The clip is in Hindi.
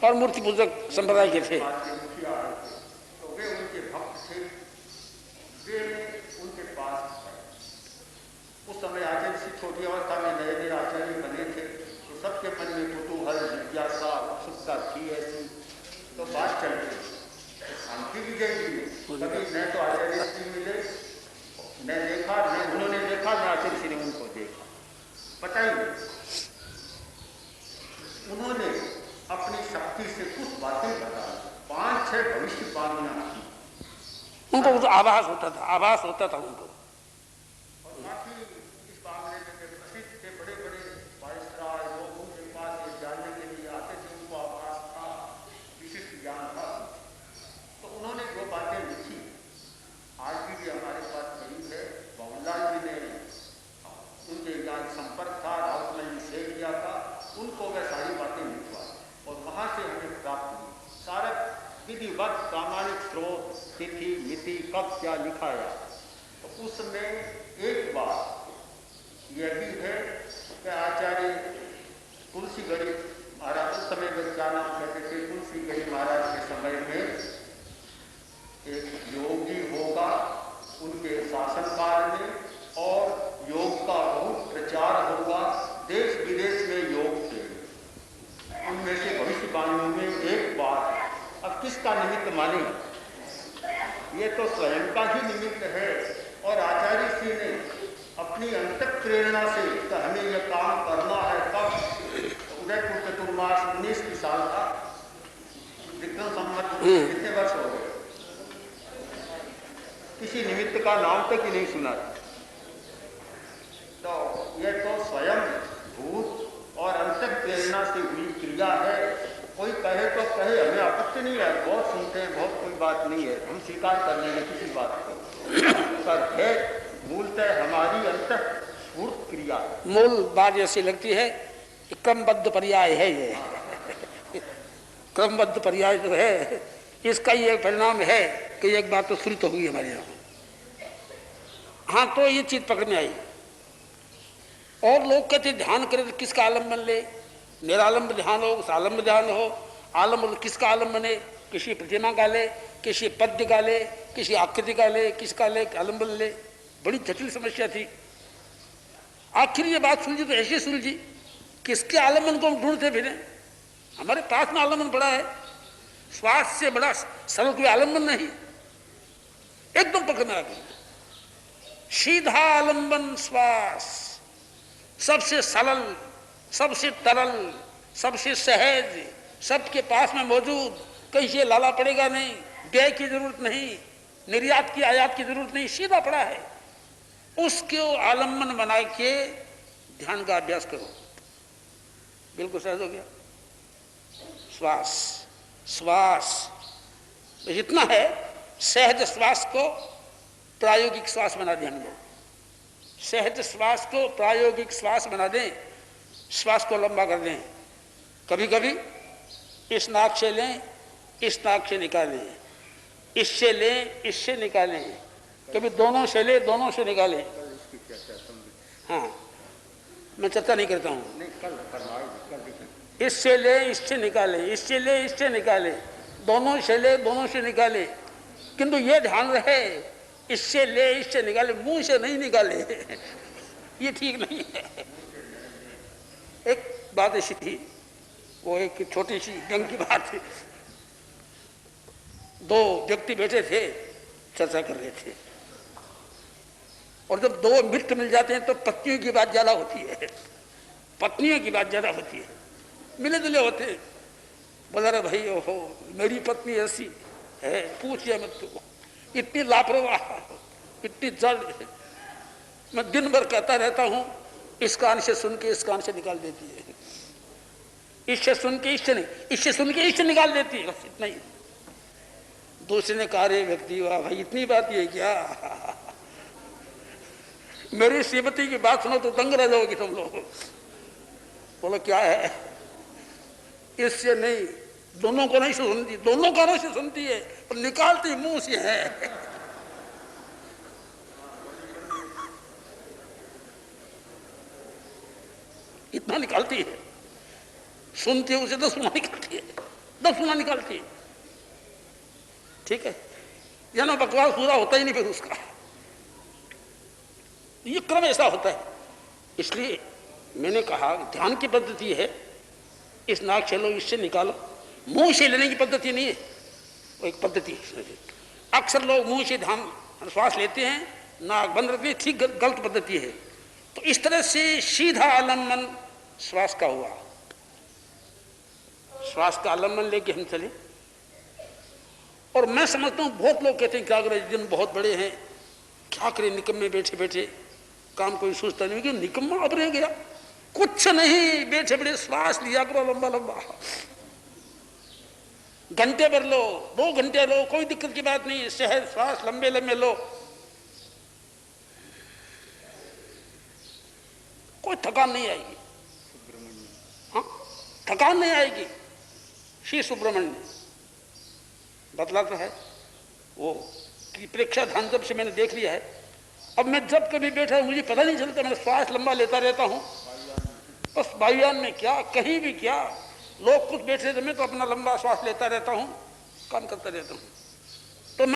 और मूर्ति पूजक संप्रदाय के थे। तो वे उनके भक्त थे, वे उनके पास उस समय आचार्य से छोटी अवस्था में नए नए आचार्य बने थे, तो सबके मन में कुतूहल, जिज्ञासा, उत्सुकता थी ऐसी। तो बात चल रही, शांति विजय जी कभी न तो आचार्य श्री मिले, न देखा, न उन्होंने देखा, न आचार्य श्री ने उनको देखा, पता ही नहीं। उन्होंने अपनी शक्ति से कुछ बातें बताई, 5-6 भविष्यवाणियां की। उनको तो आभास होता था, आभास होता था उनको। और बाकी इस मामले में प्रसिद्ध थे, बड़े बड़े वायसराय लोग उनके पास ये जानने के लिए आते थे, उनको आभास था, विशिष्ट ज्ञान था। तो उन्होंने जो बातें लिखी आज भी हमारे पास करीब है। बाबूलाल जी ने उनके यहाँ संपर्क था, राउत में निषेध किया था, उनको वह सारी बातें लिखवा और वहाँ से हमें प्राप्त हुई। सारा विधिवत प्रामाणिक स्रोत, तिथि, मिति, कब क्या लिखाया। तो उसमें एक बात यह भी है कि आचार्य तुलसीगढ़ी महाराज, उस समय में क्या नाम कहते थे, तुलसीगढ़ी महाराज के समय में एक योगी होगा उनके शासनकाल में, और योग का बहुत प्रचार होगा, देश विदेश में योग थे। उनमें से भविष्यवाणियों में एक बात, अब किसका निमित्त माने, ये तो स्वयं का ही निमित्त है। और आचार्य श्री ने अपनी अंतक प्रेरणा से तो हमें यह काम करना है। तब उदयपुर चतुर्मास 19 साल था, विक्रम संवत कितने वर्ष हो गए, किसी निमित्त का नाम तक ही नहीं सुना। तो यह तो स्वयं भूत और अंतक प्रेरणा से हुई क्रिया है। कोई कहे तो कहे, हमें आपत्ति नहीं है, बहुत सुनते हैं, बहुत कोई बात नहीं है, हम स्वीकार कर लेंगे किसी बात को। पर है मूलतः हमारी अंतः स्फूर्त क्रिया। मूल बात ऐसी लगती है, क्रमबद्ध पर्याय है ये। क्रमबद्ध पर्याय जो है, इसका ये परिणाम है कि एक बात तो श्रुत हो गई हमारे यहाँ। हाँ, तो ये चीज पकड़ में आई। और लोग कहते ध्यान करें तो किसका आलम्बन ले, निरालंब ध्यान हो, सालंब ध्यान हो। आलम्बन किसका आलम्बन है, किसी प्रतिमा का ले, किसी पद्य का ले, किसी आकृति का ले, किसका ले आलम्बन ले। बड़ी जटिल समस्या थी। आखिर ये बात सुलझी तो ऐसी सुलझी, किसके आलम्बन को हम ढूंढते फिरे। हमारे पास में आलम्बन पड़ा है, श्वास से बड़ा सरल कोई आलम्बन नहीं, एकदम पकड़ में आ गया। सीधा आलम्बन श्वास, सबसे सरल, सबसे तरल, सबसे सहज, सबके पास में मौजूद, कहीं से लाला पड़ेगा नहीं, व्यय की जरूरत नहीं, निर्यात की आयात की जरूरत नहीं, सीधा पड़ा है। उसको आलम्बन बना के ध्यान का अभ्यास करो, बिल्कुल सहज हो गया। श्वास, श्वास इतना है, सहज श्वास को प्रायोगिक श्वास बना दें हम लोग। सहज श्वास को प्रायोगिक श्वास बना दें, श्वास को लंबा कर दें। कभी कभी इस नाक से लें, इस नाक से निकालें, इससे लें, इससे निकालें, कभी दोनों से ले, दोनों से निकालें। हाँ, मैं चर्चा नहीं करता हूँ। इससे ले, इससे निकालें, इससे ले, इससे निकालें, दोनों से ले, दोनों से निकालें। किंतु ये ध्यान रहे, इससे ले, इससे निकाले, मुंह से नहीं निकाले, ये ठीक नहीं है। एक बात ऐसी थी, वो एक छोटी सी जंग की बात थी। दो व्यक्ति बैठे थे, चर्चा कर रहे थे, और जब दो मित्र मिल जाते हैं तो पत्नियों की बात ज्यादा होती है, पत्नियों की बात ज्यादा होती है, मिले जुले होते हैं। बोला रे भाई, ओहो मेरी पत्नी ऐसी है, पूछिए मत, तुमको इतनी लापरवाह, इतनी जड़, मैं दिन भर कहता रहता हूं, इस कान से सुन के इस कान से निकाल देती है, इससे सुन के इससे नहीं, इससे सुन के इससे निकाल देती है, बस इतना ही। दूसरे ने कहा, रे व्यक्ति, वाह भाई इतनी बात ये क्या, मेरी श्रीमती की बात सुनो तो दंग रह जाओगी तुम लोग। बोलो क्या है, इससे नहीं, दोनों को नहीं सुनती, दोनों कानों से सुनती है, पर निकालती मुंह से है। इतना निकालती है, सुनती है उसे तो सुना निकालती है। 10 गुना निकालती है। ठीक है, यानी बकवास पूरा होता ही नहीं फिर उसका, ये क्रम ऐसा होता है। इसलिए मैंने कहा ध्यान की पद्धति है, इस नाक से लो, इससे निकालो, मुंह से लेने की पद्धति नहीं है, वो एक पद्धति है। अक्सर लोग मुंह से ध्यान श्वास लेते हैं, नाक बंद रखते हैं, ठीक गलत पद्धति है। तो इस तरह से सीधा आलम्बन श्वास का हुआ, श्वास का आलम्बन लेके हम चले। और मैं समझता हूं बहुत लोग कहते हैं क्या करें, दिन बहुत बड़े हैं, क्या करें, निकम्मे बैठे बैठे, काम कोई सोचता नहीं कि निकम्मा अब रह गया, कुछ नहीं, बैठे बैठे श्वास लिया करो लंबा लंबा, घंटे भर लो, 2 घंटे लो, कोई दिक्कत की बात नहीं, सहज श्वास लंबे लंबे लो, कोई थकान नहीं आएगी। हाँ, थकान नहीं आएगी। श्री सुब्रमण्य बतलाता है वो कि प्रेक्षा ध्यान जब से मैंने देख लिया है, अब मैं जब कभी बैठा मुझे पता नहीं चलता, मैं श्वास लंबा लेता रहता हूँ, बस वायुयान में क्या, कहीं भी क्या, लोग कुछ बैठे थे, मैं तो अपना लंबा श्वास लेता रहता हूँ, काम करता रहता हूँ।